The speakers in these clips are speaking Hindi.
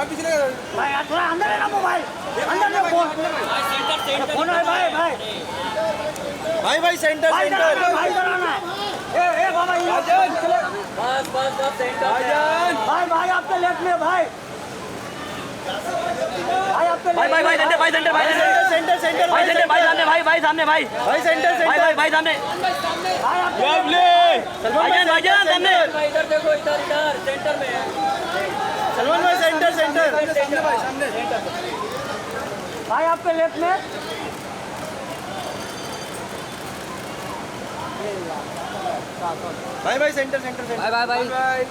भाई यार थोड़ा अंदर है ना मोबाइल, अंदर ले फोन, फोन है भाई भाई भाई सेंटर भाई सेंटर भाई कराना है। ए बाबा ये बस सेंटर भाई आपके लेफ्ट में भाई आपके भाई सेंटर सेंटर सेंटर भाई सामने भाई सामने भाई सेंटर सेंटर भाई सामने भाईजान सामने इधर देखो इधर सेंटर में है। सलमान भाई सेंटर सेंटर भाई आपके लेफ्ट में भाई सेंटर सेंटर सेंटर बाय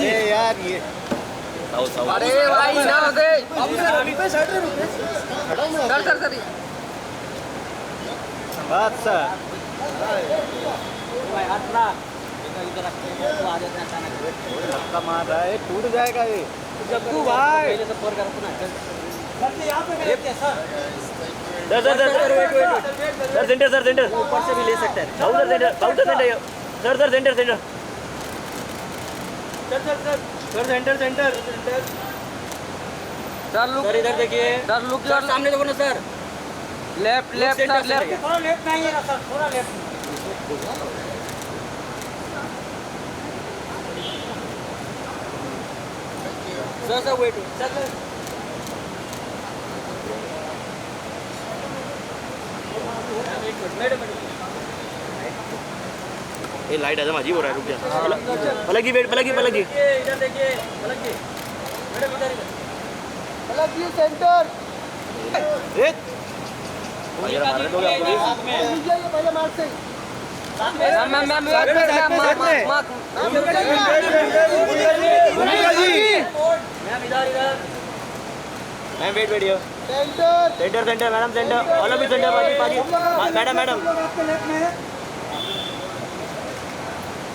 ये यार ये अरे भाई ना दे सर अच्छा धक्का मार रहा है टूट जाएगा ये जग्गू भाई सर सेंटर ऊपर से भी ले सकते हैं sir centre sir look sir इधर देखिए सर लुक सर सामने देखो ना सर लेफ्ट सर लेफ्ट थोड़ा लेफ्ट में आइएगा सर, थोड़ा लेफ्ट में। सर वेट सर ये लाइट आजा माझी हो रहा है रुक जा पलक वेट पलक इधर देखिए पलक जी मैडम इधर centre ma'am wait video centre madam centre all of you centre paaji madam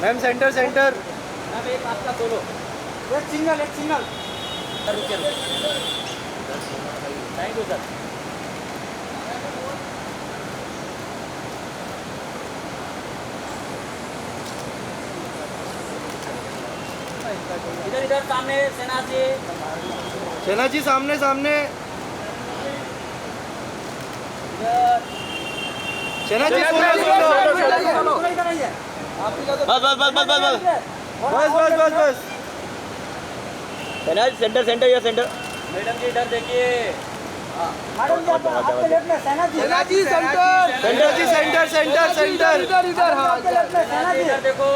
ma'am centre ma'am एक आपका सोलो एक सिंगल रुकिए थैंक यू सर इधर सामने सेना जी सामने सेना जी सोलो बस सेंटर या सेंटर मैडम जी इधर देखिए मैडम जी आपके लेफ्ट में सेना जी सेंटर इधर हाँ आपके लेफ्ट में सेना जी इधर देखो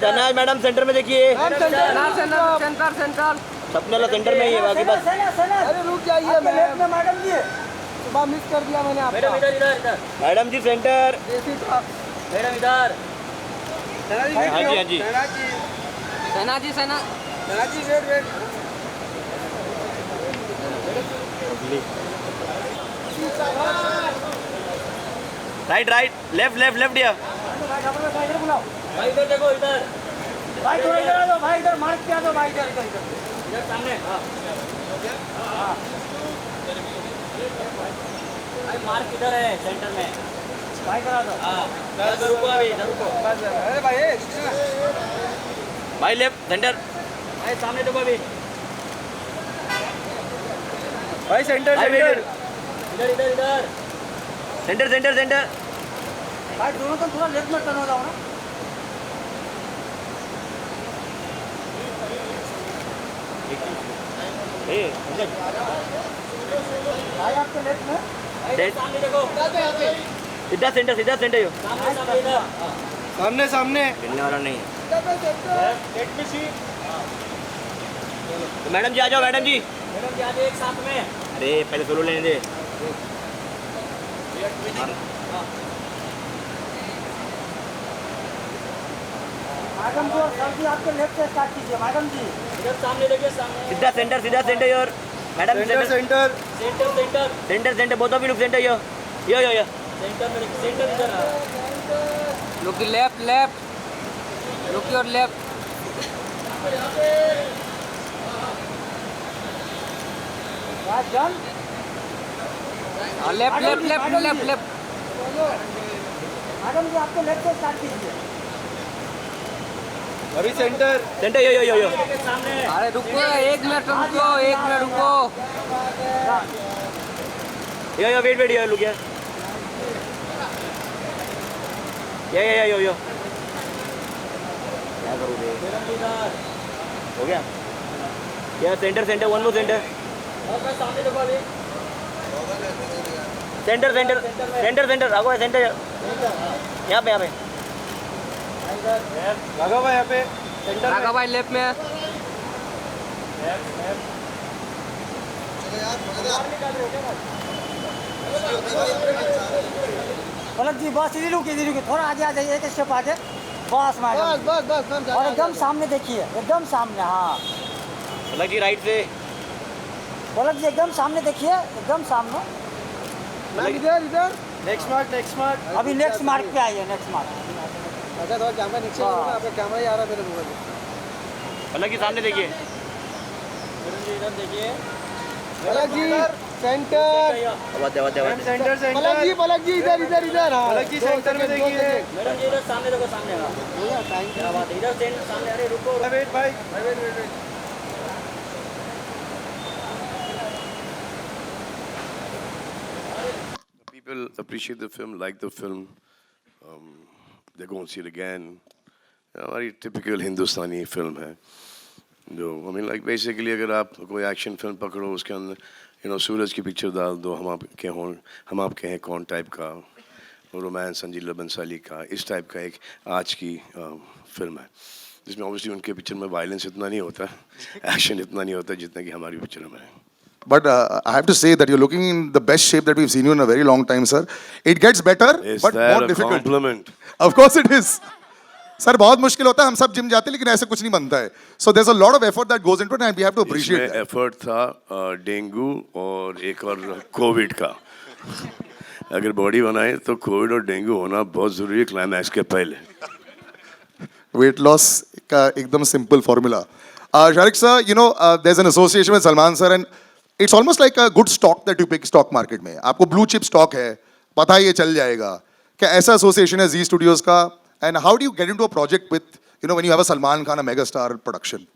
धनाज मैडम सेंटर में देखिए सेंटर सपने वाला सेंटर में ही है बाकी बस सेना अरे रुक जाइए आपके लेफ्ट में मैडम जी सुबह मिस कर दिया मैंने आपका मैडम इधर मैडम जी सेंटर मैडम इधर हाँ जी सेना जी वेट राइट लेफ्ट या भाई इधर बुलाओ भाई इधर देखो इधर भाई थोड़ा इधर आ जाओ भाई, इधर मार्क किया दो भाई, इधर सामने हाँ भाई मार्क इधर है सेंटर में भाई करा दो। हाँ रुको अभी इधर रुको भाई लेफ्ट सेंटर भाई सामने देखो अभी भाई सेंटर भाई सेंटर इधर इधर इधर सेंटर सेंटर सेंटर भाई दोनों तो थोड़ा लेफ्ट में टर्न हो जाओ ना भाई आपके लेफ्ट में भाई सामने देखो सीधा सेंटर यो सामने सामने इधर सामने सामने मिलने वाला नहीं है तो मैडम जी आ जाओ मैडम जी मैडम जी आ जाओ एक साथ में अरे पहले सोलो लेने दे मैडम जी और सर जी आपके लेफ्ट से स्टार्ट कीजिए मैडम जी इधर सामने देखिए सामने सीधा centre your madam centre centre centre centre centre centre both of you look centre yo centre में सेंटर इधर है Look left, left. Look your left. Guys, done? Left, left, left, left, left. Madam ji आपके लेफ्ट से स्टार्ट कीजिए अभी सेंटर सेंटर यो सामने अरे रुको 1 मिनट रुको 1 मिनट रुको यो वेट यो लुक यार यो क्या करूँ बे हो गया या सेंटर वन मोर सेंटर और मैं सामने देखो अभी सेंटर आगो सेंटर यहाँ पे लगा हुआ यहाँ पे सेंटर राघव भाई लेफ्ट में पलक जी बस इधर रुकिए थोड़ा आगे आ जाइए एक स्टेप आगे बस मैडम बस और एकदम सामने देखिए एकदम सामने हाँ अलग जी राइट से पलक जी एकदम सामने देखिए एकदम सामने इधर इधर नेक्स्ट मार्क अभी नेक्स्ट मार्क पे आइए नेक्स्ट मार्क अच्छा थोड़ा कैमरा नीचे हाँ। आपका कैमरा ही आ रहा है मेरे मोबाइल में अलग जी सामने देखिए मैडम जी इधर देखिए पलक जी सेंटर सेंटर पलक जी इधर हाँ पलक जी सेंटर में देखिए मैडम जी इधर सामने देखो सामने क्या बात है इधर सेंटर सामने अरे रुको वेट भाई wait People appreciate the film, like the film. They go and see it again. Very typical Hindustani film है. जो I mean like basically अगर आप कोई action film पकड़ो उसके अंदर सूरज की picture डाल दो हम आपके हैं कौन type का रोमांस संजीला बंसाली का इस टाइप का एक आज की फिल्म है जिसमें ऑब्वियसली उनके पिक्चर में वायलेंस इतना नहीं होता एक्शन इतना नहीं होता जितना कि हमारी पिक्चर में है. But I have to say that you're looking in the best shape that we've seen you in a very long time, sir. It gets better, Is but that more a difficult. compliment? Of course it is. Sir, बहुत मुश्किल होता है हम सब जिम जाते हैं लेकिन ऐसे कुछ नहीं बनता है. So there's a lot of effort that goes into it and we have to appreciate इसमें that. एफर्ट था डेंगू और एक और कोविड का. अगर बॉडी बनाए तो कोविड और डेंगू होना बहुत जरूरी है क्लाइमैक्स के पहले. Weight loss का एकदम simple formula. Sharik sir, there's an association with Salman sir and it's almost like a good stock that you pick stock market में. आपको blue chip stock है, पता है ये चल जाएगा. क्या ऐसा association है Z Studios का? And how do you get into a project with, when you have a Salman Khan, a megastar production?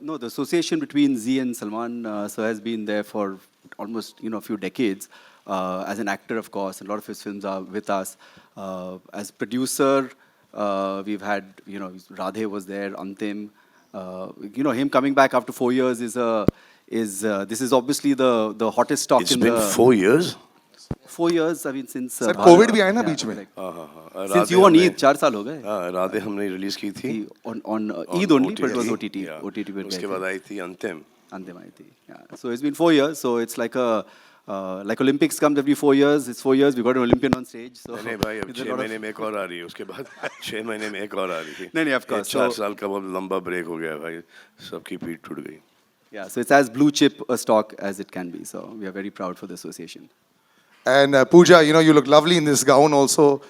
No, the association between Z and Salman sir has been there for almost a few decades. As an actor, of course, a lot of his films are with us. As producer, we've had Radhe was there, Antim. Him coming back after 4 years this is obviously the hottest stock It's in been the 4 years. 4 years. I mean since Sir, COVID भी आया ना बीच में. Since you on Eid 4 साल हो गए. हाँ राधे हमने रिलीज की थी. On Eid only, but it was OTT. Yeah. OTT पे उसके बाद आई थी अंतिम. Andem आई थी. Yeah. So it's been 4 years. So it's like like Olympics comes every 4 years. It's 4 years. We got an Olympian on stage. So नहीं भाई अब 6 महीने में एक और आ रही है उसके बाद 6 महीने में एक और आ रही थी. नहीं, of course. 4 साल का बहुत लंबा ब्रेक हो गया भाई. सबकी पीठ टूट गई. Yeah, so it's as blue chip a stock as it can be. So we are very proud for the association. And Pooja, you look lovely in this gown also.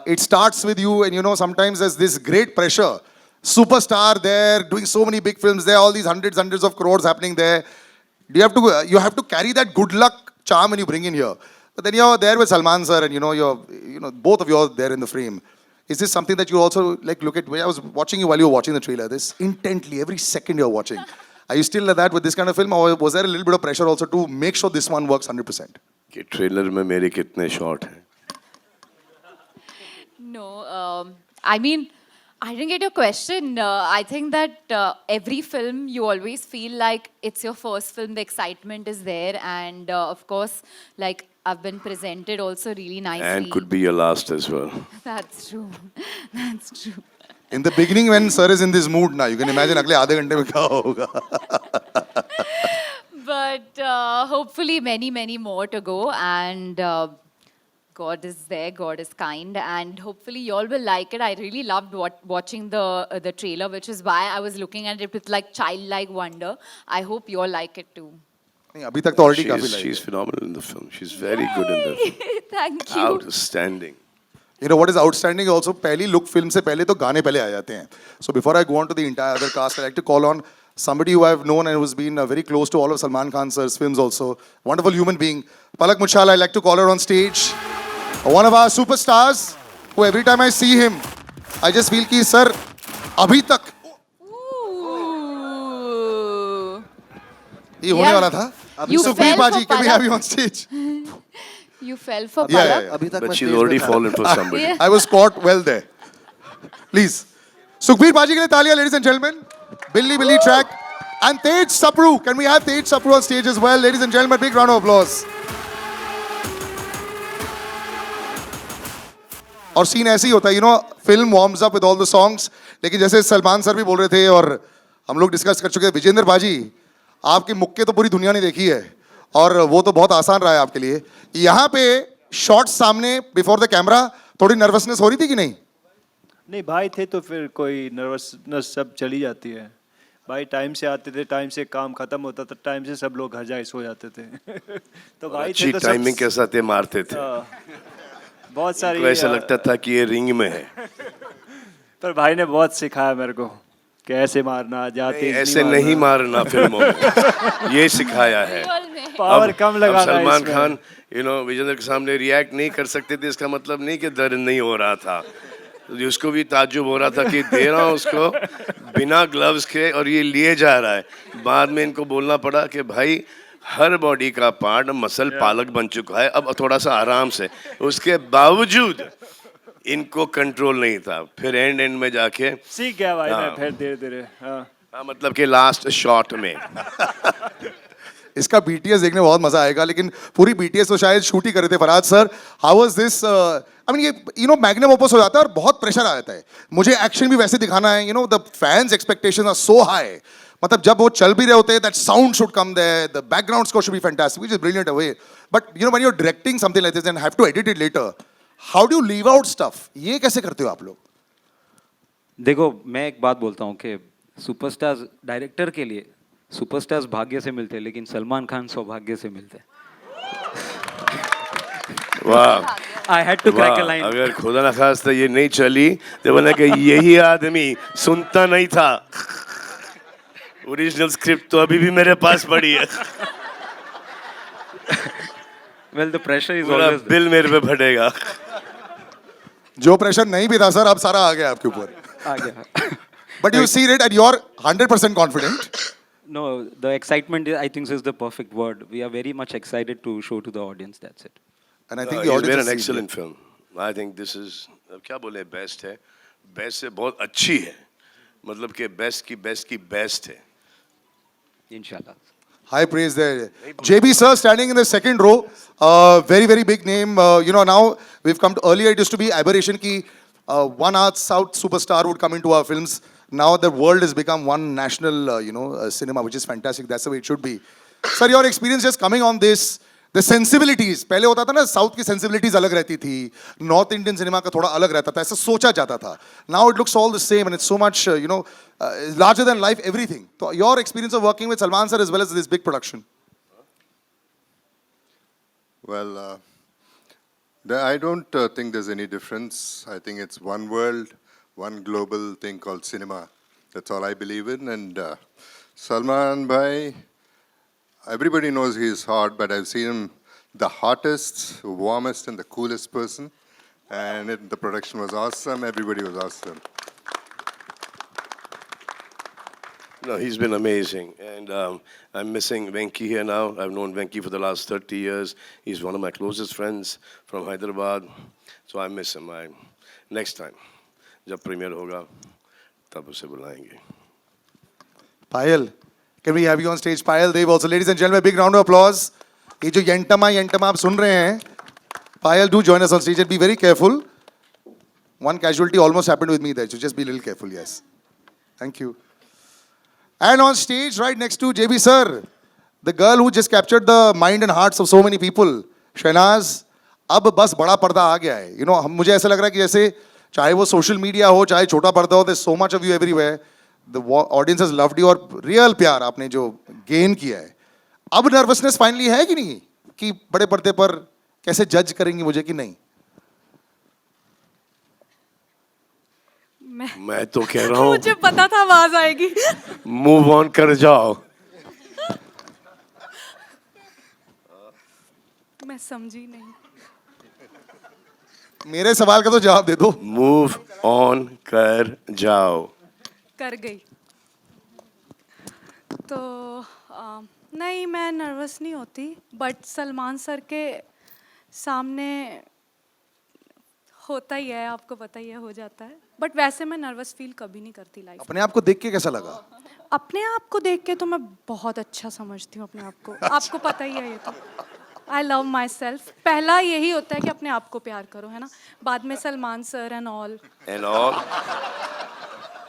It starts with you and sometimes there's this great pressure. Superstar there, doing so many big films there, all these hundreds of crores happening there. You have to carry that good luck charm when you bring in here. But then you're there with Salman sir and you're both of you are there in the frame. Is this something that you also like look at? I was watching you while you were watching the trailer. This intently, every second you're watching. Are you still like that with this kind of film, or was there a little bit of pressure also to make sure this one works 100%? कि ट्रेलर में मेरे कितने शॉट हैं? No, I mean, I didn't get your question. I think that every film you always feel like it's your first film. The excitement is there, and of course, like I've been presented also really nicely. And could be your last as well. That's true. That's true. In the beginning, when sir is in this mood, now you can imagine अगले आधे घंटे में क्या होगा. But hopefully, many more to go, and God is there. God is kind, and hopefully, you all will like it. I really loved watching the trailer, which is why I was looking at it with like childlike wonder. I hope you all like it too. नहीं, अभी तक तो already काफी like. She's phenomenal in the film. She's very good in the film. Thank you. Outstanding. You know what is outstanding also? पहली look film से पहले तो गाने पहले आ जाते हैं. So before I go on to the entire other cast, I like to call on somebody who I've known and who's been very close to all of Salman Khan sir's films also. Wonderful human being. Palak Muchhala, I like to call her on stage. One of our superstars, who every time I see him, I just feel कि sir अभी तक Ooh. ये होने वाला था. You Sukhbir fell Baji, for can we Palak. have you on stage? You fell for Yeah, Palak. yeah. अभी तक But मैं she's stage already पे था. fallen for somebody. Yeah. I was caught well there. Please. Sukhbir Baji के लिए तालियां, ladies and gentlemen. Billy track. And Tej Sapru. Can we have Tej Sapru on stage as well? Ladies and gentlemen, big round of applause. और सीन ऐसे ही होता है, film warms up with all the songs. लेकिन जैसे सलमान सर भी बोल रहे थे और हम लोग डिस्कस कर चुके हैं, विजेंद्र बाजी, आपके मुक्के तो पूरी दुनिया ने देखी है और वो तो बहुत आसान रहा है आपके लिए. यहाँ पे शॉट्स सामने बिफोर द कैमरा थोड़ी नर्वसनेस हो रही थी कि नहीं? नहीं, भाई थे तो फिर कोई नर्वसनेस सब चली जाती है. भाई टाइम से आते थे, टाइम से काम खत्म होता था, टाइम से सब लोग घर जाए सो जाते थे. तो भाई थे अच्छी तो टाइमिंग के साथ ये मारते थे. बहुत सारी तो ऐसा लगता था कि ये रिंग में है. पर भाई ने बहुत सिखाया मेरे को कैसे मारना, जाते ऐसे नहीं मारना फिल्मों में. ये सिखाया है. पावर कम लगाना. अब सलमान खान विजेंद्र के सामने रिएक्ट नहीं कर सकते थे. इसका मतलब नहीं कि दर्द नहीं हो रहा था. उसको भी ताज्जुब हो रहा था कि दे रहा हूँ उसको बिना ग्लव्स के और ये लिए जा रहा है. बाद में इनको बोलना पड़ा कि भाई हर बॉडी का पार्ट मसल पालक बन चुका है, अब थोड़ा सा आराम से. उसके बावजूद इनको कंट्रोल नहीं था. फिर एंड में जाके सीख गया भाई मैं फिर धीरे-धीरे. मतलब कि लास्ट शॉट में इसका BTS देखने में बहुत मजा आएगा, लेकिन पूरी BTS तो शायद शूट ही कर रहे थे. Faraz sir, how was this? I mean ये मैग्नम ओपस हो जाता है और बहुत प्रेशर आ जाता है. मुझे एक्शन भी वैसे दिखाना है. The fans expectations are so high. मतलब जब वो चल भी रहे होते हैं, that sound should come there, the background score should be fantastic, which is brilliant away. But when you are directing something like this and have to edit it later, how do you leave out stuff? ये कैसे करते हो आप लोग? देखो, मैं एक बात बोलता हूँ कि सुपरस्टार्स डायरेक्टर के लिए सुपरस्टार्स भाग्य से मिलते हैं, लेकिन सलमान खान सौभाग्य से मिलते हैं. वाह, I had to crack a line. अगर खुदा न खास्ता ये नहीं चली तो बोला कि यही आदमी सुनता नहीं था. ओरिजिनल स्क्रिप्ट तो अभी भी मेरे पास पड़ी है. Well, the pressure is पूरा always there. बिल मेरे पे फटेगा. जो प्रेशर नहीं भी था सर, अब सारा आ गया आपके ऊपर. आ गया. But you see it and you're 100% confident. No, the excitement I think is the perfect word. We are very much excited to show to the audience. That's it. And I think the It's audience been has an seen excellent it. film. I think this is क्या बोले, बेस्ट है. बेस्ट से बहुत अच्छी है. मतलब कि बेस्ट की बेस्ट है. Inshallah. High praise there. JB sir standing in the second row. Very big name. Now we've come to, earlier it used to be aberration ki one North South superstar would come into our films. Now the world has become one national cinema, which is fantastic. That's the way it should be. Sir, your experience just coming on this, the sensibilities. पहले होता था ना, साउथ की sensibilities अलग रहती थी, नॉर्थ इंडियन सिनेमा का थोड़ा अलग रहता था, ऐसा सोचा जाता था. Now it looks all the same and it's so much larger than life everything. So your experience of working with Salman sir as well as this big production. Well, I don't think there's any difference. I think it's one world, one global thing called cinema. That's all I believe in. And Salman Bhai, everybody knows he's hot, but I've seen him the hottest, warmest, and the coolest person. And the production was awesome. Everybody was awesome. No, he's been amazing. And I'm missing Venki here now. I've known Venki for the last 30 years. He's one of my closest friends from Hyderabad. So I miss him. Next time, जब premiere होगा, तब उसे बुलाएंगे. Payal, can we have you on stage? Payal Dev also. Ladies and gentlemen, big round of applause. ये जो यंटमा आप सुन रहे हैं, Payal, do join us on stage and be very careful. One casualty almost happened with me there, so just be a little careful, yes. Thank you. And on stage, right next to JB sir, the girl who just captured the mind and hearts of so many people, Shahnaz, अब बस बड़ा पर्दा आ गया है. You know, मुझे ऐसा लग रहा है कि जैसे चाहे वो सोशल मीडिया हो, चाहे छोटा पर्दा हो, there's so much of you everywhere. The audience has loved you और real प्यार आपने जो gain किया है. अब nervousness finally है कि नहीं? कि बड़े पर्दे पर कैसे जज करेंगी मुझे कि नहीं? मैं तो कह रहा हूँ मुझे पता था आवाज आएगी. मूव ऑन कर जाओ. मैं समझी नहीं. मेरे सवाल का तो जवाब दे दो. मूव ऑन कर जाओ. कर गई. तो नहीं, मैं नर्वस नहीं होती, बट सलमान सर के सामने होता ही है, आपको पता ही है, हो जाता है. बट वैसे मैं नर्वस फील कभी नहीं करती लाइफ. अपने आप को देख के कैसा लगा? अपने आप को देख के तो मैं बहुत अच्छा समझती हूँ अपने आप को. आपको पता ही है ये तो. I love my self. पहला यही होता है कि अपने आप को प्यार करो, है ना. बाद में Salman sir and all. And all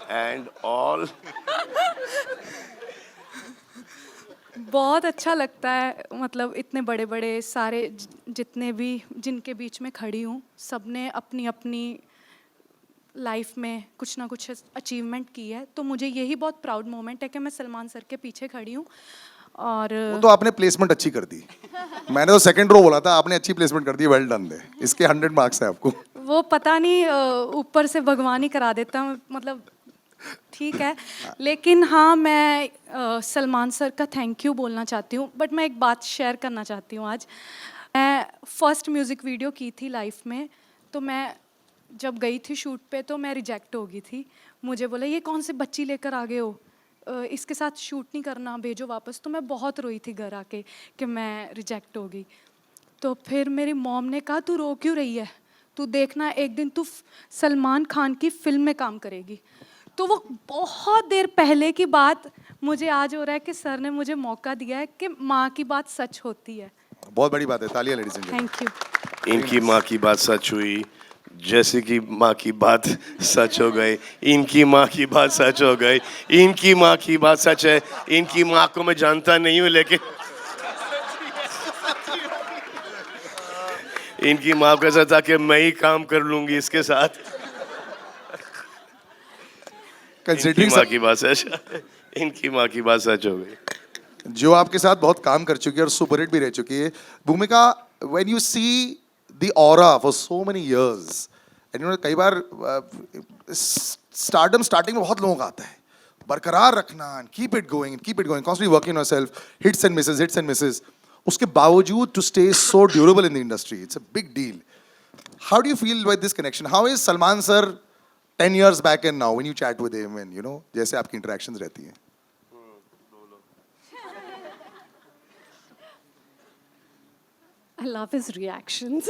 and all. बहुत अच्छा लगता है. मतलब इतने बड़े बड़े सारे जितने भी जिनके बीच में खड़ी हूँ, सबने अपनी अपनी लाइफ में कुछ ना कुछ अचीवमेंट की है. तो मुझे यही बहुत प्राउड मोमेंट है कि मैं सलमान सर के पीछे खड़ी हूँ. और वो तो आपने प्लेसमेंट अच्छी कर दी. मैंने तो सेकंड रो बोला था, आपने अच्छी प्लेसमेंट कर दी. Well done they. इसके 100 मार्क्स है आपको. वो पता नहीं ऊपर से भगवान ही करा देता. मतलब ठीक है. लेकिन हाँ, मैं सलमान सर का थैंक यू बोलना चाहती हूँ. बट मैं एक बात शेयर करना चाहती हूँ आज. मैं फर्स्ट म्यूज़िक वीडियो की थी लाइफ में. तो मैं जब गई थी शूट पे तो मैं रिजेक्ट हो गई थी. मुझे बोला ये कौन से बच्ची लेकर आ गए हो, इसके साथ शूट नहीं करना, भेजो वापस. तो मैं बहुत रोई थी घर आके कि मैं रिजेक्ट हो गई. तो फिर मेरी मॉम ने कहा तू रो क्यों रही है, तू देखना एक दिन तू सलमान खान की फिल्म में काम करेगी. तो वो बहुत देर पहले की बात मुझे आज हो रहा है कि सर ने मुझे मौका दिया है कि माँ की बात सच होती है. बहुत बड़ी बात है. तालियां ladies and gentleman. Thank you. इनकी माँ की बात सच हुई, जैसे कि माँ की बात सच हो गई. इनकी माँ की बात सच हो गई. इनकी माँ की बात सच है. इनकी माँ को मैं जानता नहीं हूँ, लेकिन इनकी माँ को ऐसा था कि मैं ही काम कर लूंगी इसके साथ. इनकी माँ की बात सच. इनकी माँ की बात सच हो गई. जो आपके साथ बहुत काम कर चुकी है और सुपरहिट भी रह चुकी है. भूमिका, when you see the aura for so many years, and you know कई बार स्टार्टम स्टार्टिंग में बहुत लोगों का आता है. बरकरार रखना, keep it going, constantly working yourself, hits and misses. उसके बावजूद to stay so durable in the industry, it's a big deal. How do you feel with this connection? How is Salman sir 10 years back and now when you chat with him and you know जैसे आपकी interactions रहती हैं? I love his reactions.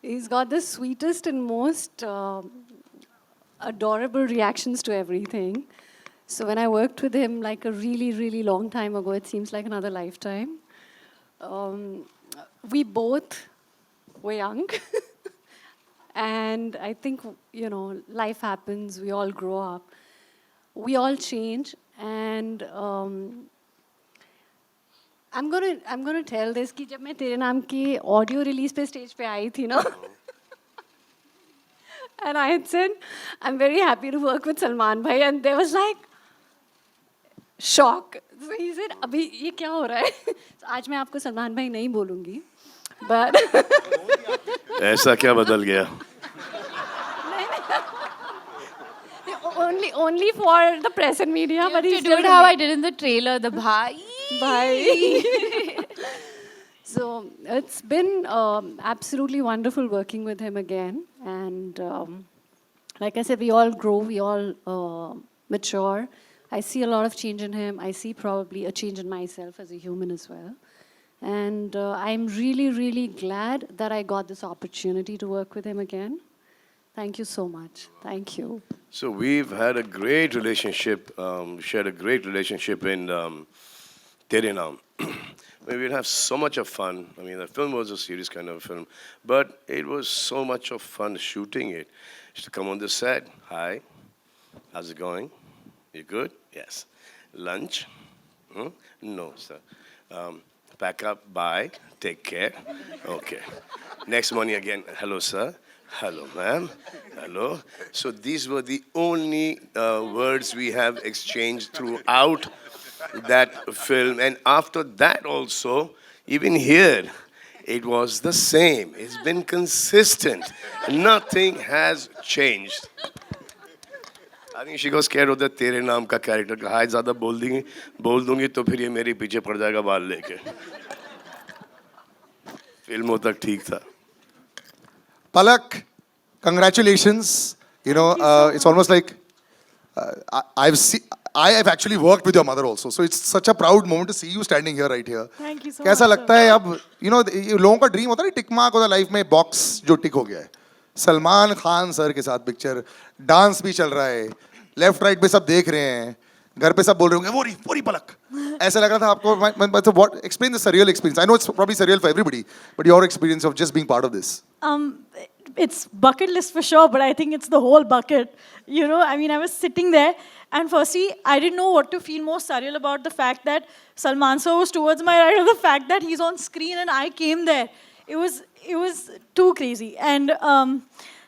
He's got the sweetest and most adorable reactions to everything. So when I worked with him like a really, really long time ago, it seems like another lifetime. We both were young. And I think, you know, life happens, we all grow up, we all change, and I'm gonna tell this कि जब मैं तेरे नाम की audio release पे stage पे आई थी ना, and I had said, I'm very happy to work with Salman bhai, and there was like shock. So he said, अभी ये क्या हो रहा है? So आज मैं आपको सलमान भाई नहीं बोलूँगी, but ऐसा क्या बदल गया? only for the press and media, but you he's do it how I did in the trailer, the bhai. So it's been absolutely wonderful working with him again. And like I said, we all grow, we all mature. I see a lot of change in him. I see probably a change in myself as a human as well. And I'm really, really glad that I got this opportunity to work with him again. Thank you so much. Thank you. So we've had a great relationship, shared a great relationship in Tere Naam. We'd have so much of fun. I mean, the film was a serious kind of film, but it was so much of fun shooting it. Used to come on the set. Hi, how's it going? You good? Yes. Lunch? No, sir. Pack up, bye, take care. Okay. Next morning again, hello, sir. Hello, ma'am. Hello. So these were the only words we have exchanged throughout that film. And after that also, even here, it was the same. It's been consistent. Nothing has changed. I think she got scared of the तेरे नाम का character. हाय ज़्यादा बोल दूंगी तो फिर ये मेरे पीछे पड़ जाएगा बाल लेके. फिल्मों तक ठीक था. Palak, congratulations. You know, it's almost like I have actually worked with your mother also. So it's such a proud moment to see you standing here right here. Thank you so कैसा much. लगता है अब, you know, लोगों का ड्रीम होता है ना, टिक मार्क होता है लाइफ में, बॉक्स जो टिक हो गया है. सलमान खान सर के साथ पिक्चर, डांस भी चल रहा है, लेफ्ट राइट पे सब देख रहे हैं, घर पे सब बोल रहे होंगे वो रही पलक. ऐसा लग रहा था आपको. So what? Explain the surreal experience. I know it's probably surreal for everybody, but your experience of just being part of this. It's bucket list for sure, but I think it's the whole bucket. You know, I mean, I was sitting there, and firstly, I didn't know what to feel more surreal about the fact that Salman sir was towards my right, or the fact that he's on screen and I came there. It was too crazy. And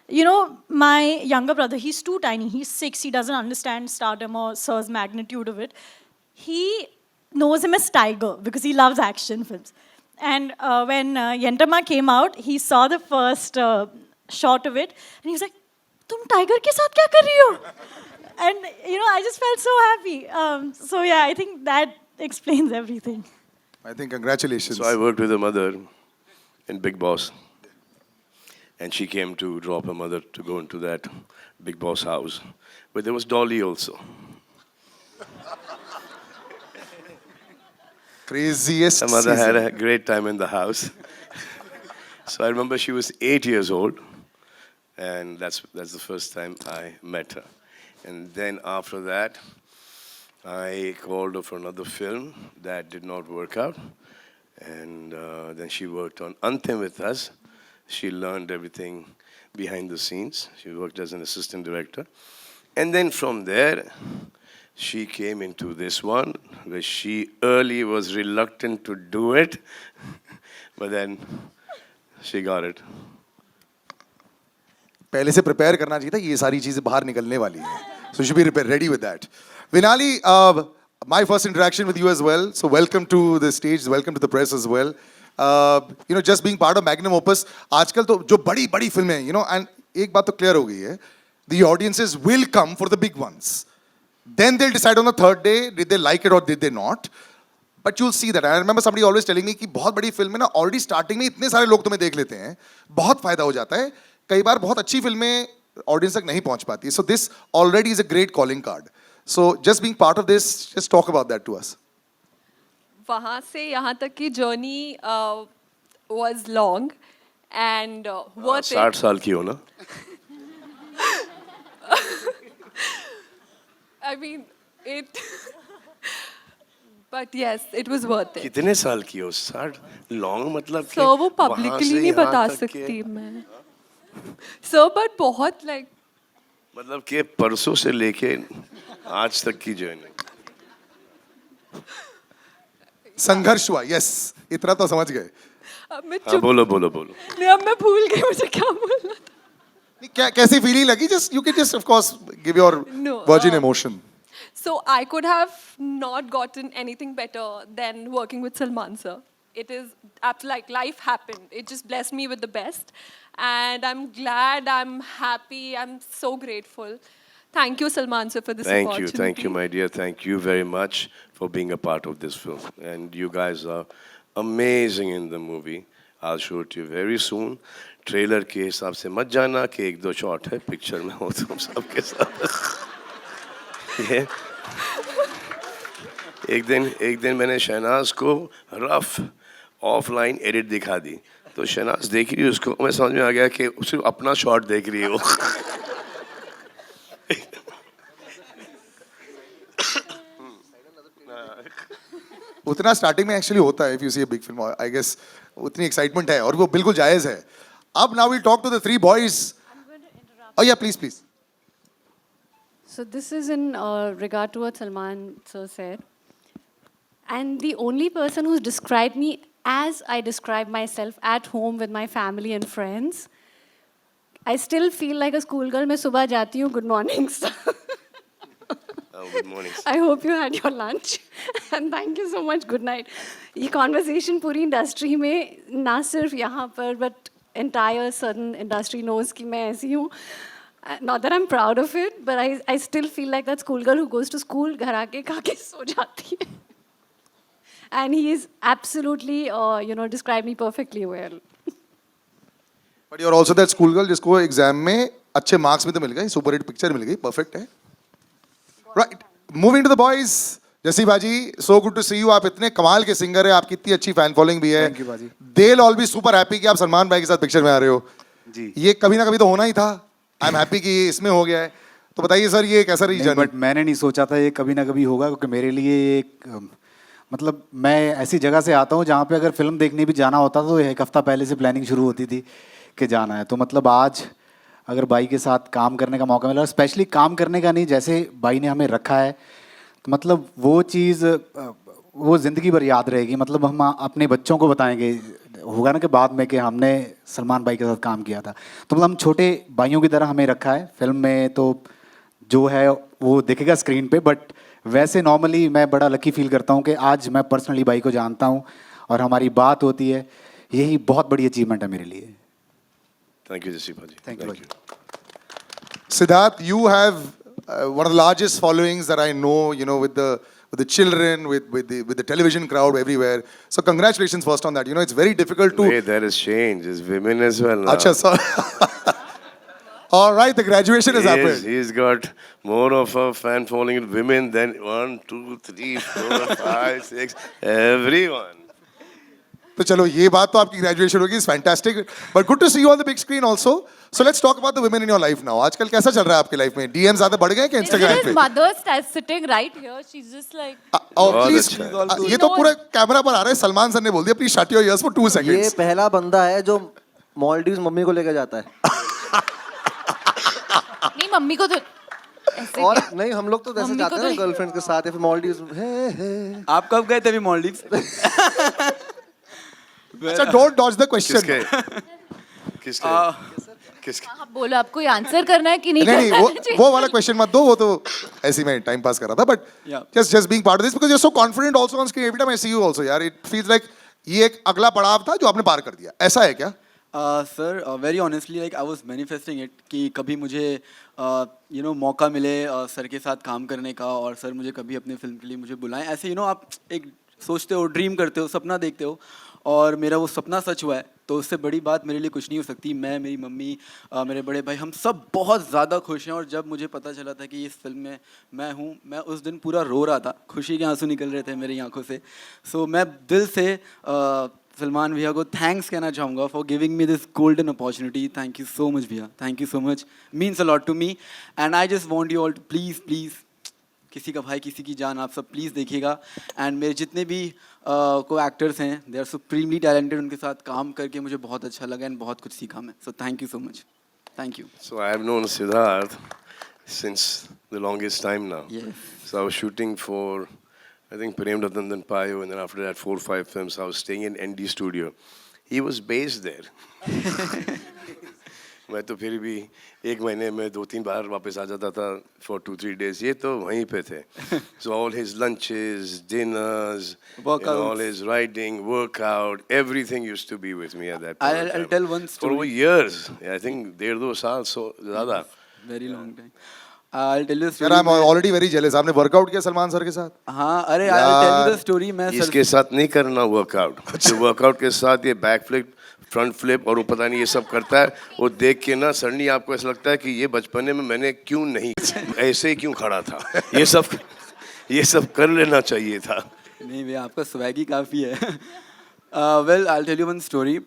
you know, my younger brother, he's too tiny. He's 6. He doesn't understand stardom or sir's magnitude of it. He knows him as Tiger because he loves action films. And when Yentama came out, he saw the first shot of it, and he was like, "Tum tiger ke saath kya kar rahi ho?" And you know, I just felt so happy. So yeah, I think that explains everything. I think congratulations. So I worked with her mother in Big Boss. And she came to drop her mother to go into that Big Boss house. But there was Dolly also. Craziest. Her mother had season. a great time in the house. So I remember she was 8 years old. And that's the first time I met her. And then after that, I called her for another film that did not work out. And then she worked on Antim with us. She learned everything behind the scenes. She worked as an assistant director. And then from there, she came into this one, where she early was reluctant to do it. But then she got it. पहले से प्रिपेयर करना चाहिए था, ये सारी चीजें बाहर निकलने वाली हैं. So you should be ready with that. Vinali, my first interaction with you as well. So welcome to the stage, welcome to the press as well. You know, just being part of Magnum Opus. आजकल तो जो बड़ी फिल्में हैं, you know, and एक बात तो clear हो गई है, the audiences will come for the big ones. Then they'll decide on the third day, did they like it or did they not. But you'll see that. I remember somebody always telling me कि बहुत बड़ी फिल्म में ना already starting में इतने सारे लोग तुम्हें देख लेते हैं, बहुत फायदा हो जाता है. कई बार बहुत अच्छी फिल्में audience तक नहीं पहुंच पाती. So this already is a great calling card. So just being part of this, just talk about that to us. वहाँ से यहाँ तक की journey was long and worth it. 60 साल की हो ना? I mean, but yes, it was worth it. कितने साल की हो? 60 लॉन्ग मतलब कि So वो publicly नहीं बता सकती मैं. So but बहुत like. मतलब कि परसों से लेके आज तक की जर्नी. संघर्ष हुआ, yes, इतना तो समझ गए. हाँ, बोलो. नहीं, अब मैं भूल गई मुझे क्या बोलना था. क्या कैसी फीलिंग लगी? Just you can just of course give your virgin emotion. So I could have not gotten anything better than working with Salman sir. It is like life happened. It just blessed me with the best, and I'm glad, I'm happy, I'm so grateful. Thank you, Salman sir, for this opportunity. Thank you, my dear. Thank you very much for being a part of this film. And you guys are amazing in the movie. I'll show it to you very soon. Trailer के हिसाब से मत जाना कि एक दो शॉट है, पिक्चर में हो तुम सबके साथ। ये एक दिन मैंने शहनाज को रफ ऑफलाइन एडिट दिखा दी, तो शहनाज देख रही है उसको, मैं समझ में आ गया कि सिर्फ अपना शॉट देख रही है वो। उतना स्टार्टिंग में एक्चुअली होता है, if you see a big film I guess उतनी एक्साइटमेंट है और वो बिल्कुल जायज है। अब now we talk to the three boys. Oh yeah, please. So this is in regard to what Salman sir said. And the only person who's described me as I describe myself at home with my family and friends, I still feel like a schoolgirl. मैं सुबह जाती हूँ, good morning sir. Good morning. I hope you had your lunch and thank you so much. Good night. ये conversation पूरी industry में, ना सिर्फ यहाँ पर, but entire certain industry knows कि मैं ऐसी हूँ. Not that I'm proud of it, but I still feel like that schoolgirl who goes to school, घर आके खा के सो जाती है. And he is absolutely, described me perfectly well. But you're also that schoolgirl जिसको एग्जाम में अच्छे मार्क्स भी तो मिल गए, सुपर हिट पिक्चर मिल गई, परफेक्ट है. Right. Moving to the boys. जसी बाजी, so good to see you. आप इतने कमाल के सिंगर हैं, आपकी इतनी अच्छी फैन फॉलोइंग भी है. Thank you बाजी. They'll all be super happy कि आप सलमान भाई के साथ पिक्चर में आ रहे हो. जी. ये कभी ना कभी तो होना ही था. I'm happy कि ये इसमें हो गया है. तो बताइए सर, ये कैसा रही जर्नी? बट मैंने नहीं सोचा था ये कभी ना कभी होगा, क्योंकि मेरे लिए एक मतलब मैं ऐसी जगह से आता हूँ जहाँ पे अगर फिल्म देखने भी जाना होता तो एक हफ्ता पहले से प्लानिंग शुरू होती थी कि जाना है. तो मतलब आज अगर भाई के साथ काम करने का मौका मिला, स्पेशली काम करने का नहीं, जैसे भाई ने हमें रखा है, तो मतलब वो चीज़ वो ज़िंदगी भर याद रहेगी. मतलब हम अपने बच्चों को बताएंगे, होगा ना कि बाद में कि हमने सलमान भाई के साथ काम किया था. तो मतलब हम छोटे भाइयों की तरह हमें रखा है फिल्म में, तो जो है वो दिखेगा स्क्रीन पे. बट वैसे नॉर्मली मैं बड़ा लकी फील करता हूँ कि आज मैं पर्सनली भाई को जानता हूँ और हमारी बात होती है. यही बहुत बड़ी अचीवमेंट है मेरे लिए. Thank you, Jesse Bhaji. Thank you. Siddharth, you have one of the largest followings that I know, with the children, with the television crowd everywhere. So congratulations first on that. It's very difficult to... Wait, there is change. There's women as well now. Acha, so all right, the graduation has happened. He's got more of a fan following with women than 1, 2, 3, 4, 5, 6, everyone. तो चलो ये बात तो आपकी ग्रेजुएशन होगी, is fantastic. But good to see you on the big screen also. So let's talk about the women in your life now. आजकल कैसा चल रहा है आपकी लाइफ में? डीएम ज्यादा बढ़ गए कि इंस्टाग्राम पे? Mother sitting right here. She's just like. Please, ये तो पूरा कैमरा पर आ रहा है. सलमान सर ने बोल दिया please shut your ears for 2 seconds. ये पहला बंदा है जो मालदीव्स मम्मी को लेकर जाता है. नहीं, मम्मी को तो और नहीं, हम लोग तो जैसे जाते हैं गर्लफ्रेंड के साथ या फिर मालदीव्स. आप कब गए थे अभी मालदीव्स? अच्छा, डोंट डॉज द क्वेश्चन. किसके? आप बोलो, आपको आंसर करना है कि नहीं? नहीं, वो वाला क्वेश्चन मत दो. वो तो ऐसे में टाइम पास कर रहा था. But just being part of this because you are so confident also on screen. Every time I see you also, यार इट फील्स लाइक ये एक अगला पड़ाव था जो आपने पार कर दिया. ऐसा है क्या? Sir very honestly like I was manifesting it कि कभी मुझे मौका मिले सर के साथ काम करने का, और सर मुझे कभी अपने फिल्म के लिए मुझे बुलाएं. ऐसे आप एक सोचते हो, ड्रीम करते हो, सपना देखते हो, और मेरा वो सपना सच हुआ है. तो उससे बड़ी बात मेरे लिए कुछ नहीं हो सकती. मैं, मेरी मम्मी, मेरे बड़े भाई, हम सब बहुत ज़्यादा खुश हैं. और जब मुझे पता चला था कि इस फिल्म में मैं हूँ, मैं उस दिन पूरा रो रहा था. खुशी के आंसू निकल रहे थे मेरी आंखों से. सो मैं दिल से सलमान भैया को थैंक्स कहना चाहूँगा for giving me this golden opportunity. Thank you so much भैया, thank you so much. Means a lot to me. And I just want you all to please किसी का भाई किसी की जान, आप सब प्लीज़ देखिएगा. एंड मेरे जितने भी को एक्टर्स हैं, दे आर सुप्रीमली टैलेंटेड. उनके साथ काम करके मुझे बहुत अच्छा लगा एंड बहुत कुछ सीखा मैं. So thank you so much. Thank you. So I have known Siddharth since the longest time now. Yes. So I was shooting for, I think, Prem Ratan and Payo, and then after that 4 or 5 films. I was staying in ND Studio. He was based there. मैं तो फिर भी एक महीने में 2-3 बार वापस आ जाता था for 2-3 days. ये तो वहीं पे थे. So all his lunches, dinners, all his riding, workout, everything used to be with me at that point. I'll tell one story. For over years. I think 1.5-2 साल, so ज़्यादा. Very long time. I'll tell you the यार story. I am already very jealous. आपने वर्कआउट किया सलमान सर के साथ? हाँ, अरे I'll tell you the story. मैं इसके साथ नहीं करना वर्कआउट. जो वर्कआउट के साथ ये बैक फ्लिप, फ्रंट फ्लिप और वो पता नहीं ये सब करता है, वो देख के ना सडनली आपको ऐसा लगता है कि ये बचपने में मैंने क्यों नहीं ऐसे ही क्यों खड़ा था. ये सब कर लेना चाहिए था. नहीं भैया, आपका स्वैग ही काफ़ी है. Well, I'll tell you one story.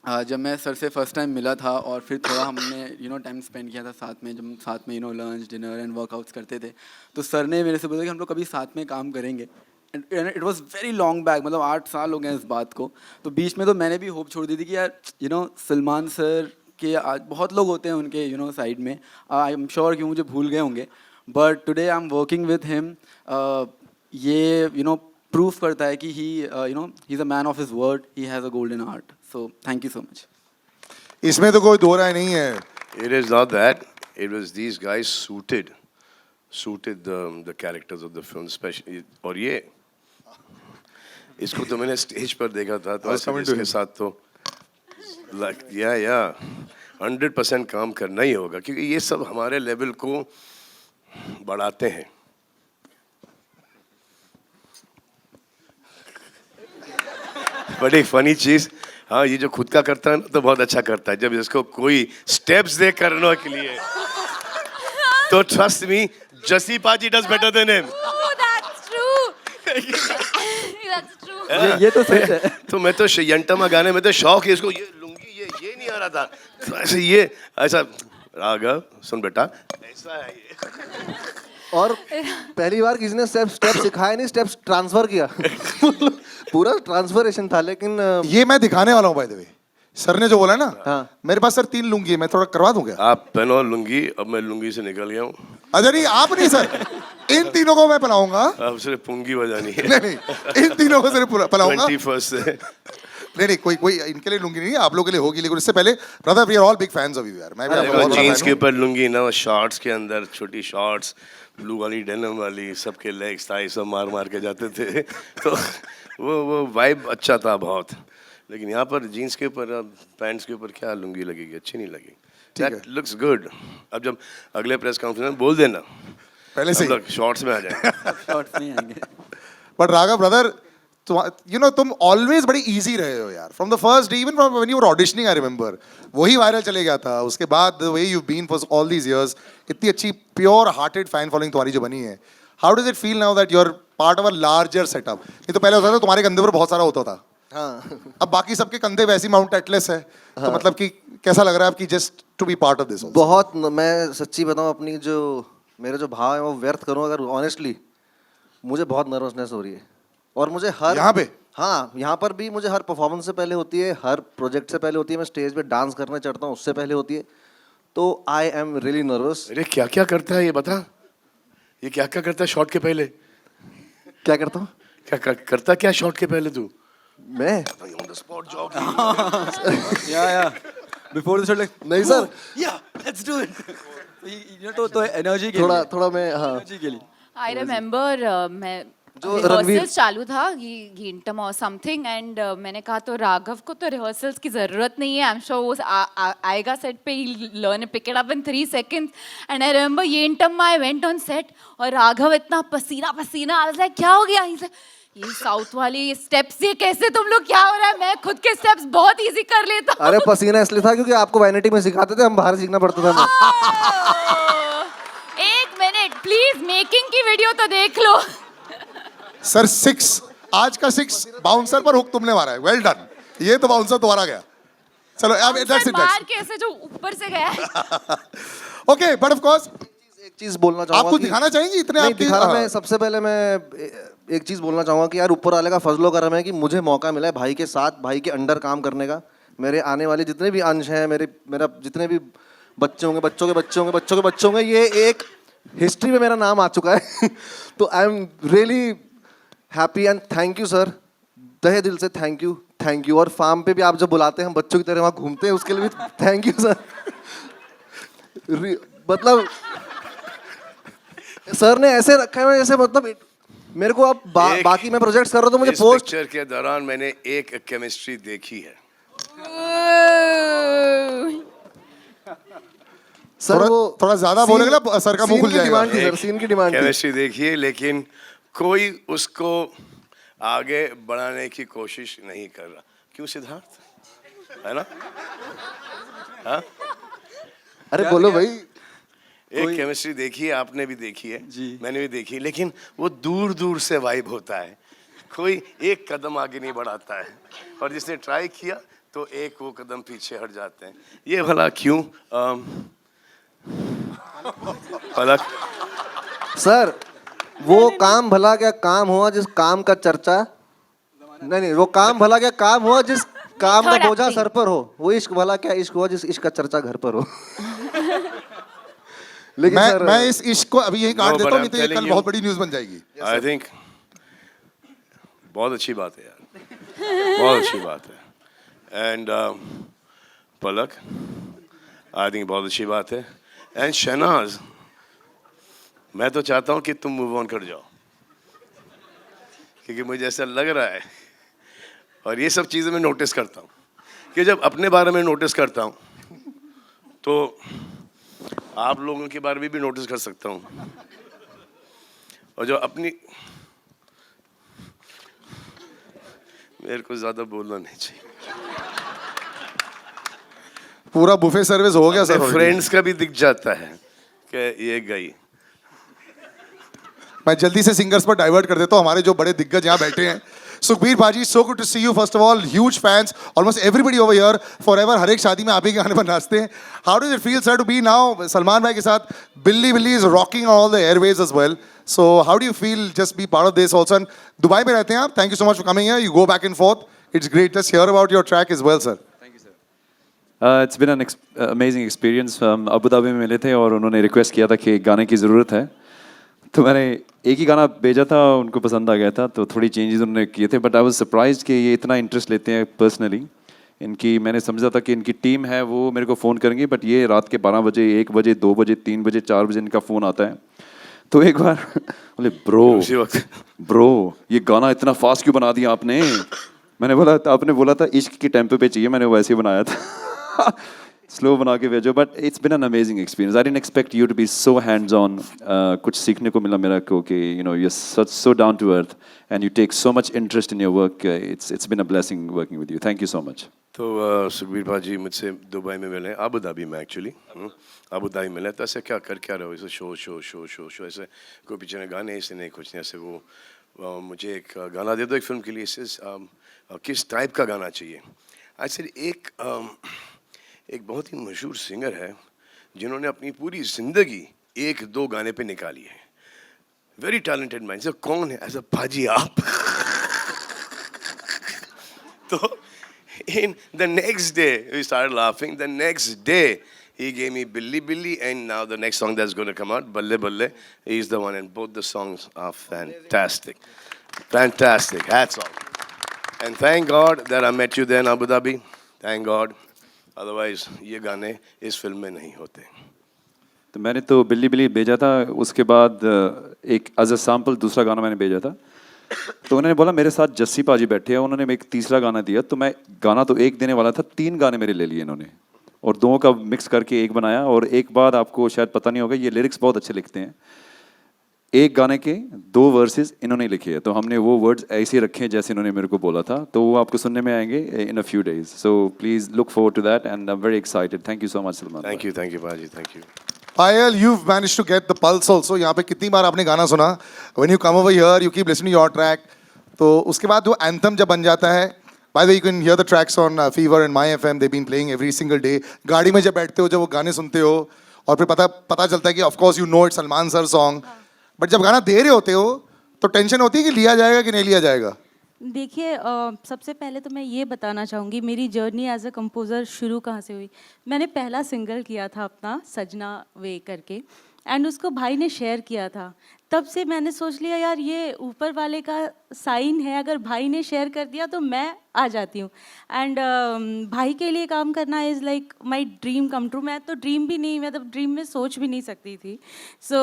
जब मैं सर से फर्स्ट टाइम मिला था और फिर थोड़ा हमने टाइम स्पेंड किया था साथ में, जब साथ में लंच डिनर एंड वर्कआउट्स करते थे, तो सर ने मेरे से बोला कि हम लोग कभी साथ में काम करेंगे. It was very long back, मतलब 8 साल हो गए इस बात को. तो बीच में तो मैंने भी होप छोड़ दी थी कि यार सलमान सर के आज बहुत लोग होते हैं उनके साइड में, आई एम श्योर कि मुझे भूल गए होंगे, but today I am working with him. ये प्रूफ करता है कि he is a man of his word, he has a golden heart. So thank you so much. इसमें तो कोई दो राय नहीं है. It is not that. It was these guys suited the characters of the film, especially. और ये इसको तो मैंने स्टेज पर देखा था, तो इसके साथ तो या 100% काम करना ही होगा, क्योंकि ये सब हमारे लेवल को बढ़ाते हैं. बड़ी फनी चीज, हाँ, ये जो खुद का करता है ना तो बहुत अच्छा करता है. जब इसको कोई स्टेप्स दे करने के लिए, तो ट्रस्ट मी, जसी पाजी does better than him. That's true. That's true. ये तो सच है. तो मैं तो यंटमा गाने में तो शौक है इसको, ये लुंगी ये नहीं आ रहा था, तो ऐसे ये ऐसा राघव सुन बेटा ऐसा है ये. और पहली बार किसी ने स्टेप सिखाया नहीं, स्टेप्स ट्रांसफर किया. पूरा ट्रांसफरेशन था. लेकिन ये मैं दिखाने वाला हूँ बाय द वे. सर ने जो बोला ना, हाँ. मेरे पास सर 3 लुंगी है, मैं थोड़ा करवा दूं क्या? आप पहनो लुंगी. अब मैं लुंगी से निकल गया हूँ. अच्छा नहीं, आप नहीं सर, इन तीनों को मैं पलाऊंगा. अब सिर्फ पुंगी बजानी है. नहीं, इन तीनों को सिर्फ पलाऊंगा. 21st से. नहीं, कोई इनके लिए लुंगी नहीं है, आप लोगों के लिए होगी. लेकिन इससे पहले brother, we are all big fans of you यार. मैं भी आपका बहुत बड़ा जीन्स फैन के हूं. ऊपर लुंगी ना, शॉर्ट्स के अंदर छोटी शॉर्ट्स, ब्लू वाली डेनिम वाली, सबके लेग्स थाई सब मार के जाते थे. तो वो वाइब अच्छा था बहुत. लेकिन यहाँ पर जीन्स के ऊपर, पैंट्स के ऊपर क्या लुंगी लगेगी? अच्छी नहीं लगेगी. That looks good. अब जब अगले प्रेस कॉन्फ्रेंस में बोल देना, पहले से शॉर्ट्स में आ जाएंगे. शॉर्ट्स नहीं आएंगे. बट राघव ब्रदर, तुम ऑलवेज बड़ी इजी रहे हो यार. From the first day, even when you were auditioning, I remember वही वायरल चले गया था. उसके बाद the way you been for all these years, इतनी अच्छी प्योर हार्टेड फैन फॉलोइंग तुम्हारी जो बनी है. How does it feel now that you are part of a larger setup? नहीं तो पहले होता था तुम्हारे कंधे पर बहुत सारा होता था. हाँ. अब बाकी सबके कंधे वैसी माउंट एटलस है. तो मतलब कि कैसा लग रहा है आपकी just to be part of this? बहुत. मैं सच्ची बताऊं, अपनी जो मेरे जो भाव है वो व्यर्थ करूं अगर ऑनेस्टली, मुझे बहुत नर्वसनेस हो रही है. और मुझे हर यहाँ पे, हाँ, यहाँ पर भी मुझे हर परफॉर्मेंस से पहले होती है, हर प्रोजेक्ट से पहले होती है. मैं स्टेज पे डांस करने चढ़ता हूँ उससे पहले होती है. तो आई एम रियली नर्वस. अरे क्या क्या करता है ये बता. ये क्या क्या करता है शॉट के पहले? क्या करता हूँ? क्या करता क्या शॉट के पहले तू? मैं ऑन द स्पॉट जॉब. या बिफोर द शॉट लाइक नहीं सर, या लेट्स डू इट. तो एनर्जी के लिए थोड़ा मैं, हाँ, एनर्जी के लिए. I remember मैं जो रिहर्सल्स चालू था, घिंटम और समथिंग, एंड मैंने कहा तो राघव को तो रिहर्सल्स की ज़रूरत नहीं है, आई एम श्योर वो आएगा सेट पे, ही learn pick it up in 3 seconds. And I remember घिंटम I went on set और राघव इतना पसीना पसीना, आई वाज लाइक क्या हो गया? ये साउथ वाली स्टेप्स ये कैसे तुम लोग, क्या हो रहा है? मैं खुद के स्टेप्स बहुत इजी कर लेता हूं. अरे पसीना इसलिए था क्योंकि आपको वैनिटी में सिखाते थे, हम बाहर सीखना पड़ता था. एक मिनट प्लीज, मेकिंग की वीडियो तो देख लो. सर 6, आज का 6 बाउंसर पर हुक तुमने मारा है. Well done. ये तो बाउंसर तुम्हारा गया. चलो अब दैट्स इट. मार के ऐसे जो ऊपर से गया. ओके, बट ऑफ कोर्स एक चीज बोलना चाहूंगा. आप कुछ दिखाना चाहेंगे? इतने नहीं आपके दिखाना. मैं सबसे पहले मैं एक चीज बोलना चाहूंगा कि यार ऊपर वाले का फजलो करम है कि मुझे मौका मिला है भाई के साथ, भाई के अंडर काम करने का. मेरे आने वाले जितने भी अंश हैं, मेरा जितने भी बच्चे होंगे, बच्चों के बच्चे होंगे, बच्चों के बच्चे होंगे, ये एक हिस्ट्री में मेरा नाम आ चुका है. तो I am really happy and thank you sir, तहे दिल से थैंक यू. और फार्म पे भी आप जब बुलाते हैं, हम बच्चों की तरह वहाँ घूमते हैं, उसके लिए भी थैंक यू सर. मतलब सर ने ऐसे रखा है जैसे, मतलब मेरे को अब बाकी मैं प्रोजेक्ट्स कर रहा हूँ तो मुझे पोस्ट. पिक्चर के दौरान मैंने एक केमिस्ट्री देखी है. सर वो थोड़ा ज्यादा बोलेगा ना सर का मुंह खुल जाएगा। डिमांड थी सर, सीन की डिमांड थी। केमिस्ट्री देखिए, लेकिन कोई उसको आगे बढ़ाने की कोशिश नहीं कर रहा। क्यों सिद्धार्थ, है ना? हाँ? अरे बोलो भाई। एक केमिस्ट्री देखी है, आपने भी देखी है, मैंने भी देखी, लेकिन वो दूर दूर से वाइब होता है, कोई एक कदम आगे नहीं बढ़ाता है, और जिसने ट्राई किया तो एक वो कदम पीछे हट जाते हैं। ये भला क्यों? पलक सर वो काम भला क्या काम हुआ जिस काम का चर्चा, नहीं वो काम भला क्या काम हुआ जिस काम का बोझा सर पर हो, वो इश्क भला क्या इश्क हुआ जिस इश्क का चर्चा घर पर हो। लेकिन मैं इस इश्क को अभी यही काट देता हूँ, नहीं तो ये कल बहुत बड़ी न्यूज़ बन जाएगी। आई थिंक बहुत अच्छी बात है यार, बहुत अच्छी बात है। एंड पलक, आई थिंक बहुत अच्छी बात है। एंड शहनाज, मैं तो चाहता हूँ कि तुम मूव ऑन कर जाओ, क्योंकि मुझे ऐसा लग रहा है, और ये सब चीज़ें मैं नोटिस करता हूँ कि जब अपने बारे में नोटिस करता हूँ तो आप लोगों के बारे में भी नोटिस कर सकता हूँ, और जो अपनी, मेरे को ज़्यादा बोलना नहीं चाहिए। पूरा बुफे सर्विस हो गया सर। फ्रेंड्स का भी दिख जाता है कि ये गई। मैं जल्दी से सिंगर्स पर डाइवर्ट कर देता हूँ, हमारे जो बड़े दिग्गज यहाँ बैठे हैं। सुखबीर भाजी, so good to see you. First of all, huge fans. Almost everybody over here, forever. हर एक शादी में आप ही के गाने पर नाचते हैं. How does it feel, sir, to be now Salman भाई के साथ? Billy is rocking all the airways as well. So how do you feel just be part of this also? And Dubai में रहते हैं आप. Thank you so much for coming here. You go back and forth. It's great. Let's hear about your track as well, sir. It's been an amazing experience. Abu Dhabi में मिले थे और उन्होंने रिक्वेस्ट किया था कि एक गाने की ज़रूरत है, तो मैंने एक ही गाना भेजा था, उनको पसंद आ गया था, तो थोड़ी चेंजेस उन्होंने किए थे। बट आई वाज सरप्राइज्ड कि ये इतना इंटरेस्ट लेते हैं पर्सनली इनकी। मैंने समझा था कि इनकी टीम है वो मेरे को फ़ोन करेंगी, बट ये रात के 12 बजे, 1 बजे, 2 बजे, 3 बजे, 4 बजे इनका फ़ोन आता है। तो एक बार बोले ब्रो ये गाना इतना फास्ट क्यों बना दिया आपने? मैंने बोला, आपने बोला था इश्क के टेम्पो पे चाहिए, मैंने वैसे ही बनाया था। स्लो बना के भेजो। But it's been an amazing experience. I didn't expect you to be so hands on. कुछ सीखने को मिला मेरा को कि you know you are so down to earth and you take so much interest in your work. It's been a blessing working with you. Thank you so much. तो सुखबीर भाजी मुझसे दुबई में मिले, अबू धाबी में एक्चुअली, अबू धाबी मिले। तो ऐसे क्या रहे हो, ऐसे शो ऐसे कोई पीछे ने गाने ऐसे नहीं, कुछ नहीं ऐसे। वो मुझे एक गाना दे दो एक फिल्म के लिए, किस टाइप का गाना चाहिए। ऐसे एक बहुत ही मशहूर सिंगर है जिन्होंने अपनी पूरी जिंदगी 1-2 गाने पे निकाली है। Very talented man. सर कौन है? ऐसा भाजी आप। तो in the next day we started laughing. The next day he gave me Billy, and now the next song that's going to come out, Balle Balle, is the one, and both the songs are fantastic. Hats off. And thank God that I met you there in Abu Dhabi. Thank God. Otherwise ये गाने इस फिल्म में नहीं होते। तो मैंने तो बिल्ली भेजा था, उसके बाद एक एज अ सैम्पल दूसरा गाना मैंने भेजा था। तो उन्होंने बोला मेरे साथ जस्सी पाजी बैठे हैं, उन्होंने एक तीसरा गाना दिया। तो मैं गाना तो एक देने वाला था, 3 गाने मेरे ले लिए इन्होंने, और 2 का मिक्स करके एक बनाया। और एक बात आपको शायद पता नहीं होगा, ये लिरिक्स बहुत अच्छे लिखते हैं। एक गाने के 2 वर्सेस इन्होंने लिखे हैं, तो हमने वो वर्ड्स ऐसे रखे हैं जैसे इन्होंने मेरे को बोला था। तो वो आपको सुनने में आएंगे in a few days. So please look forward to that and I am very excited. Thank you so much Salman. Thank you भाजी, thank you. Payal, you've managed to get the pulse also. यहाँ पे कितनी बार आपने गाना सुना? When you come over here, you keep listening to your track. तो उसके बाद वो anthem जब बन जाता है, by the way, you can hear the tracks on Fever and My FM. They've been playing every single day. गाड़ी में जब बैठते हो, जब वो गाने सुनते हो, और फिर पता चलता है कि of course you know it's Salman sir song. But जब गाना दे रहे होते हो तो टेंशन होती है कि लिया जाएगा कि नहीं लिया जाएगा। देखिए सबसे पहले तो मैं ये बताना चाहूँगी मेरी जर्नी एज अ कंपोज़र शुरू कहाँ से हुई। मैंने पहला सिंगल किया था अपना सजना वे करके, एंड उसको भाई ने शेयर किया था। तब से मैंने सोच लिया यार ये ऊपर वाले का साइन है, अगर भाई ने शेयर कर दिया तो मैं आ जाती हूँ। एंड भाई के लिए काम करना is like my dream come true. मैं तो ड्रीम भी नहीं, मैं तो ड्रीम में सोच भी नहीं सकती थी। सो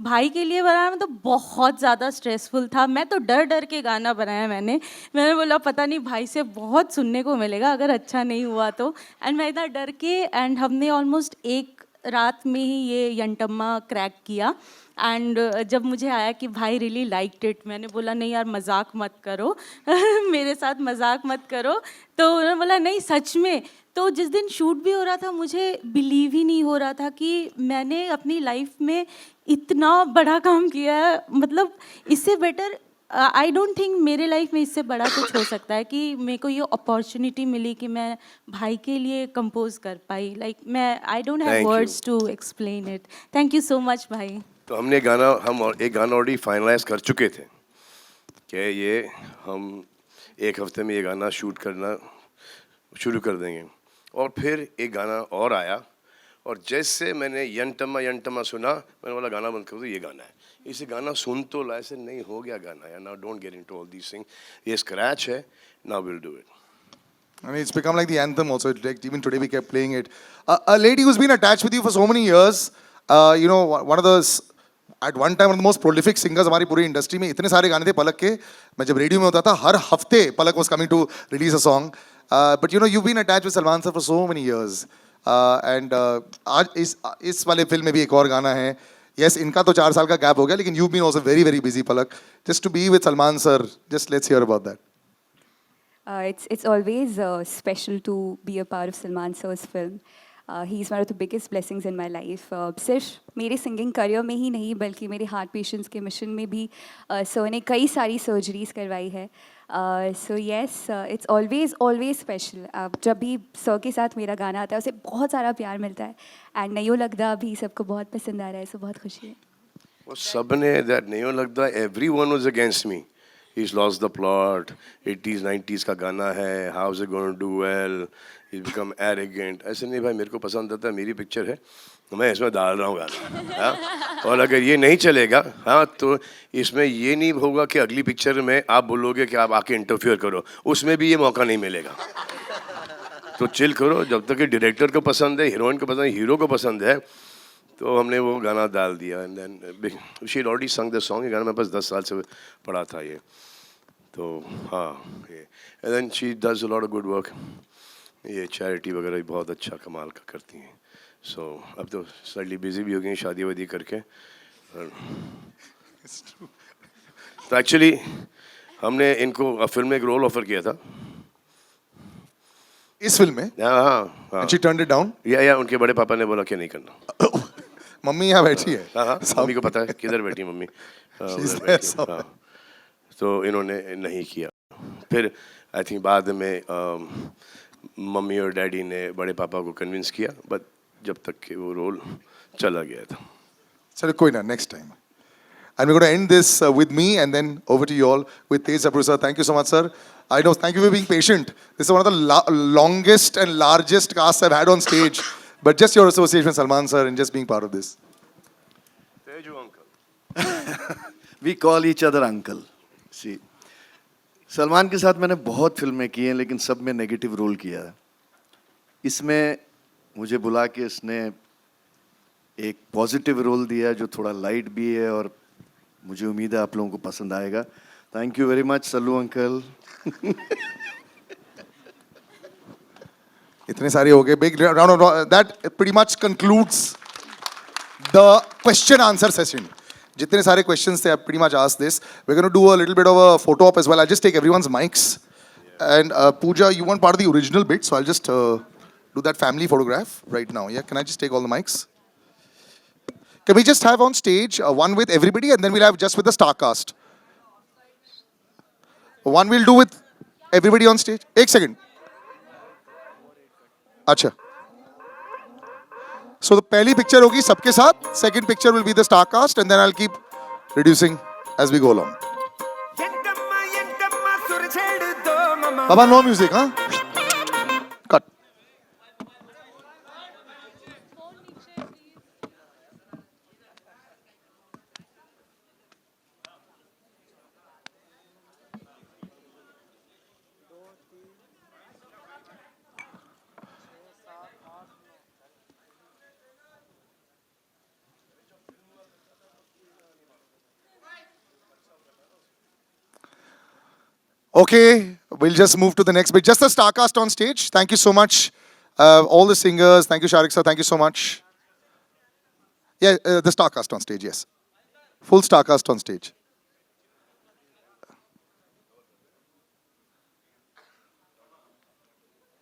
भाई के लिए बनाना तो बहुत ज़्यादा स्ट्रेसफुल था। मैं तो डर के गाना बनाया मैंने बोला पता नहीं भाई से बहुत सुनने को मिलेगा अगर अच्छा नहीं हुआ तो। एंड मैं इतना डर के, एंड हमने ऑलमोस्ट 1 रात में ही ये यंटम्मा क्रैक किया एंड जब मुझे आया कि भाई रियली लाइक्ड इट, मैंने बोला नहीं यार मजाक मत करो मेरे साथ मजाक मत करो, तो उन्होंने बोला नहीं सच में। तो जिस दिन शूट भी हो रहा था मुझे बिलीव ही नहीं हो रहा था कि मैंने अपनी लाइफ में इतना बड़ा काम किया है, मतलब इससे बेटर आई डोंट थिंक मेरे लाइफ में इससे बड़ा कुछ हो सकता है कि मेरे को ये अपॉर्चुनिटी मिली कि मैं भाई के लिए कंपोज कर पाई। लाइक मैं I don't have words to explain it. Thank you so much भाई। तो हम एक गाना ऑलरेडी फाइनलाइज कर चुके थे कि ये हम एक हफ्ते में ये गाना शूट करना शुरू कर देंगे, और फिर एक गाना और आया, और जैसे मैंने यंटम्मा यंटम्मा सुना मैंने बोला गाना बंद कर दो, ये गाना है, इसे गाना सुन तो ला, ऐसे नहीं हो गया गाना यार, now don't get into all these things, ये स्क्रैच है, now will do it. I mean, it's become like the anthem also. Like even today we kept playing it. A lady who's been attached with you for so many years, you know, one of the, at one time, one of the most prolific singers हमारी पूरी इंडस्ट्री में, इतने सारे गाने थे पलक के, मैं जब रेडियो में होता था हर हफ्ते पलक was coming to release a song. But you know, you've been attached with Salman sir for so many years. And आज इस वाले फिल्म में भी एक और गाना है. Yes, इनका तो 4 साल का गैप हो गया, लेकिन you've been also very, very busy, Palak. Just to be with Salman sir, just let's hear about that. It's always special to be a part of Salman sir's film. He's one of the biggest blessings in my life. सिर्फ मेरे सिंगिंग करियर में ही नहीं बल्कि मेरे हार्ट पेशेंट्स के मिशन में भी सर ने कई सारी सर्जरीज करवाई है. So yes, it's always special. जब भी सर के साथ मेरा गाना आता है उसे बहुत सारा प्यार मिलता है, एंड नयो लगदा भी सबको बहुत पसंद आ रहा है, सो बहुत खुशी है. वो सब ने दैट नयो लगदा, everyone was against me. He's lost the plot. 80s 90s का गाना है. How's it going to do well? He's become arrogant. ऐसे नहीं भाई, मेरे को पसंद आता है, मेरी पिक्चर है, मैं इसमें डाल रहा हूँ गाना. हाँ? और अगर ये नहीं चलेगा, हाँ, तो इसमें ये नहीं होगा कि अगली पिक्चर में आप बोलोगे कि आप आके इंटरफियर करो, उसमें भी ये मौका नहीं मिलेगा. तो चिल करो, जब तक कि डायरेक्टर को पसंद है, हीरोइन को पसंद है, हीरो को पसंद है, तो हमने वो गाना डाल दिया. एंड देन शी ऑलरेडी संग द सॉन्ग. ये गाना मेरे पास 10 साल से पड़ा था ये, तो हाँ ये. And then she does a lot of good work. ये चैरिटी वगैरह भी बहुत अच्छा कमाल का करती हैं. सो अब तो स्लाइटली बिजी भी हो गई शादी वादी करके. तो एक्चुअली हमने इनको फिल्म में एक रोल ऑफर किया था. इस फिल्म में? हाँ. She turned it down? या उनके बड़े पापा ने बोला कि नहीं करना. मम्मी यहाँ बैठी है. हाँ, मम्मी को पता है किधर बैठी मम्मी. हाँ, तो इन्होंने नहीं किया. फिर आई थिंक बाद में मम्मी और डैडी ने बड़े पापा को कन्विंस किया, बट जब तक कि वो रोल चला गया था. चलो कोई ना, next time. And we're going to end this with me and then over to you all with Tej Sabru sir. Thank you so much, sir. I know, thank you for being patient. This is one of the longest and largest casts I've had on stage. But just your association with Salman sir and just being part of this. Teju uncle. We call each other uncle. See, Salman के साथ मैंने बहुत फिल्में की हैं, लेकिन सब में नेगेटिव रोल किया है. इसमें मुझे बुला के इसने एक पॉजिटिव रोल दिया जो थोड़ा लाइट भी है, और मुझे उम्मीद है आप लोगों को पसंद आएगा. Thank you very much Sallu uncle. इतने सारे हो गए. Big round of that pretty much concludes the question answer session. जितने सारे questions थे, I pretty much asked this. We're going to do a little bit of a photo op as well. I'll just take everyone's mics. And Pooja, you want part of the original bit, so I'll just do that family photograph right now. Yeah, can I just take all the mics? Can we just have on stage one with everybody, and then we'll have just with the star cast. One we'll do with everybody on stage. एक second. अच्छा. So the पहली picture होगी सबके साथ. Second picture will be the star cast, and then I'll keep reducing as we go along. Baba, no music, huh? Cut. Okay, we'll just move to the next bit. Just the star cast on stage. Thank you so much. All the singers. Thank you, Sharik sir. Thank you so much. Yeah, the star cast on stage, yes. Full star cast on stage.